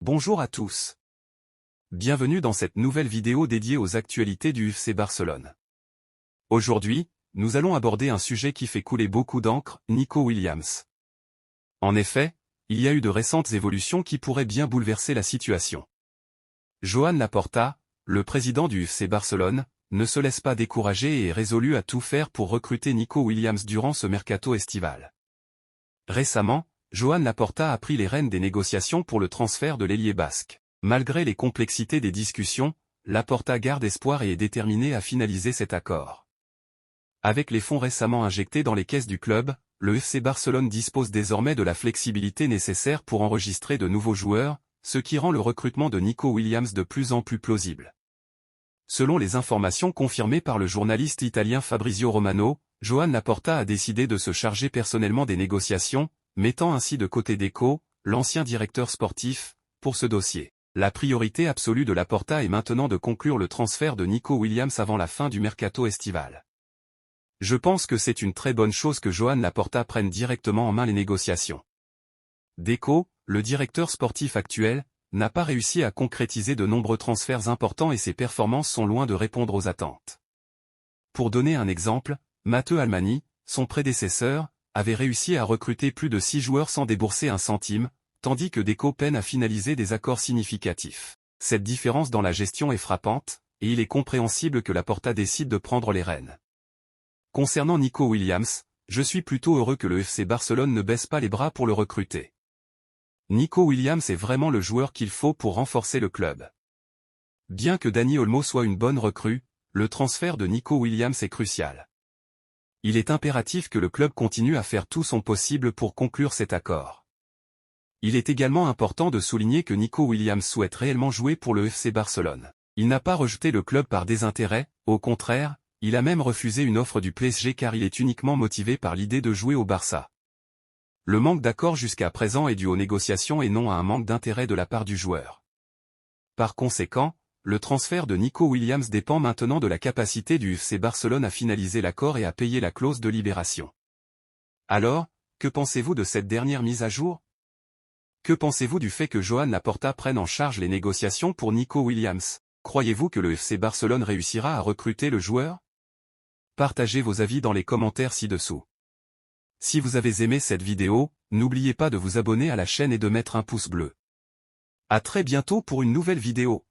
Bonjour à tous. Bienvenue dans cette nouvelle vidéo dédiée aux actualités du FC Barcelone. Aujourd'hui, nous allons aborder un sujet qui fait couler beaucoup d'encre, Nico Williams. En effet, il y a eu de récentes évolutions qui pourraient bien bouleverser la situation. Joan Laporta, le président du FC Barcelone, ne se laisse pas décourager et est résolu à tout faire pour recruter Nico Williams durant ce mercato estival. Récemment, Joan Laporta a pris les rênes des négociations pour le transfert de l'ailier basque. Malgré les complexités des discussions, Laporta garde espoir et est déterminé à finaliser cet accord. Avec les fonds récemment injectés dans les caisses du club, le FC Barcelone dispose désormais de la flexibilité nécessaire pour enregistrer de nouveaux joueurs, ce qui rend le recrutement de Nico Williams de plus en plus plausible. Selon les informations confirmées par le journaliste italien Fabrizio Romano, Joan Laporta a décidé de se charger personnellement des négociations, mettant ainsi de côté Deco, l'ancien directeur sportif, pour ce dossier. La priorité absolue de Laporta est maintenant de conclure le transfert de Nico Williams avant la fin du mercato estival. Je pense que c'est une très bonne chose que Joan Laporta prenne directement en main les négociations. Deco, le directeur sportif actuel, n'a pas réussi à concrétiser de nombreux transferts importants et ses performances sont loin de répondre aux attentes. Pour donner un exemple, Matteo Almani, son prédécesseur, avait réussi à recruter plus de 6 joueurs sans débourser un centime, tandis que Deco peine à finaliser des accords significatifs. Cette différence dans la gestion est frappante, et il est compréhensible que Laporta décide de prendre les rênes. Concernant Nico Williams, je suis plutôt heureux que le FC Barcelone ne baisse pas les bras pour le recruter. Nico Williams est vraiment le joueur qu'il faut pour renforcer le club. Bien que Dani Olmo soit une bonne recrue, le transfert de Nico Williams est crucial. Il est impératif que le club continue à faire tout son possible pour conclure cet accord. Il est également important de souligner que Nico Williams souhaite réellement jouer pour le FC Barcelone. Il n'a pas rejeté le club par désintérêt, au contraire, il a même refusé une offre du PSG car il est uniquement motivé par l'idée de jouer au Barça. Le manque d'accord jusqu'à présent est dû aux négociations et non à un manque d'intérêt de la part du joueur. Par conséquent, le transfert de Nico Williams dépend maintenant de la capacité du FC Barcelone à finaliser l'accord et à payer la clause de libération. Alors, que pensez-vous de cette dernière mise à jour? Que pensez-vous du fait que Joan Laporta prenne en charge les négociations pour Nico Williams? Croyez-vous que le FC Barcelone réussira à recruter le joueur? Partagez vos avis dans les commentaires ci-dessous. Si vous avez aimé cette vidéo, n'oubliez pas de vous abonner à la chaîne et de mettre un pouce bleu. À très bientôt pour une nouvelle vidéo.